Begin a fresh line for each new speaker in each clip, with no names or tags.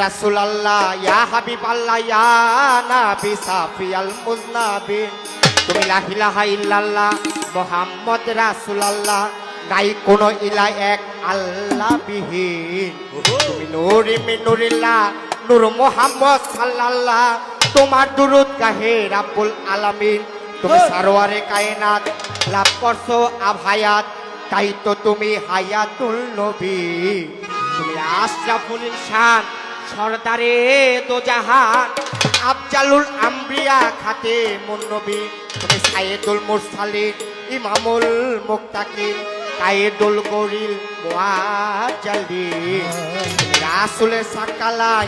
রাসূলুল্লাহ ইয়া হাবিবাল্লাহ ইয়া নবী সাফিয়াল মুজনাবিন তুমি লা ইলাহা ইল্লাল্লাহ মুহাম্মদ রাসূলুল্লাহ নাই কোন ইলা এক আল্লাহ বিহীন তুমি নূরে মিন নূরিল্লাহ নূর মুহাম্মদ সাল্লাল্লাহ তোমার দুরূদ গাহে রাব্বুল আলামিন তুমি সারওয়ারে কায়নাত লাভ করছো আভায়াত তাই তো তুমি হায়াতুল নবী তুমি আশরাফুল ইনসান সরদারে দো জাহান আফজালুল আম্বিয়া খাতেমুন নবী তুমি সাইয়্যিদুল মুরসালিন ইমামুল মুত্তাকিন কায়েদুল গরিল মুআজ্জালিন রাসূলের সাকালাই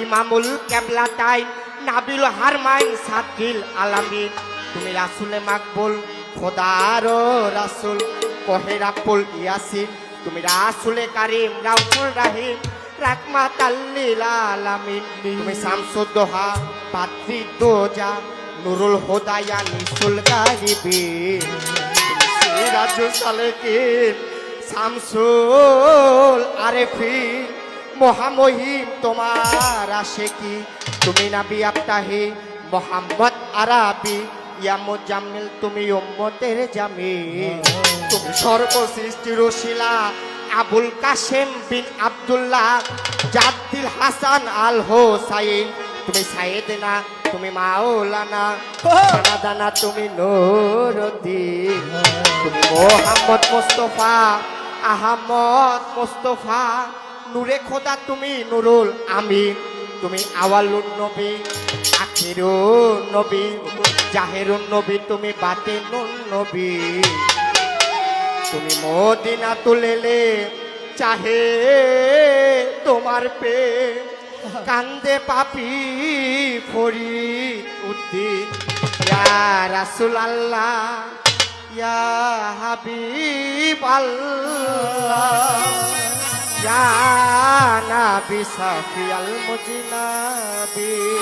ইমামুল কিবলাতাইন নাবিল হারমাইন সাকিল আলামিন তুমি রাসূলে মাকবুল খোদার রাসূল কহে রাব্বুল ইয়াসিন তুমি রাসূলে কারীম রাউফুর রহিম রাহমাতাল লিল আলামিন তুমি শামসুদ দোহা পাত্রী দোজা নুরুল হুদায়া নিসুল গারিবিন সিরাজুল সালেকিন শামসুল আরেফিন মহামহিম তোমার আশিকি তুমি নবী আফতাহি মুহাম্মদ আরাবি ইয়া মুজাম্মিল তুমি উম্মতের জামিল তুমি সর্বসৃষ্টির ওসিলা আবুল কাসেম বিন আব্দুল্লাহ জাদ্দিল হাসান আল হোসাইন তুমি সাইয়েদনা তুমি মাওলানা দানা তুমি নূরুদ্দিন তুমি মুহাম্মদ মুস্তাফা আহমদ মুস্তাফা নূরে খোদা তুমি নুরুল আমিন তুমি আওয়ালুন নবী আখিরুন নবী জাহেরুন নবী তুমি বাতিনুন নবী তুমি মদিনা তুলেলে চাহে তোমার প্রেম কান্দে পাপি ফরিদ উদ্দিন ইয়া রাসূলুল্লাহ ইয়া হাবিবাল্লাহ ইয়া নবী সাফিয়াল মুজনাবিন।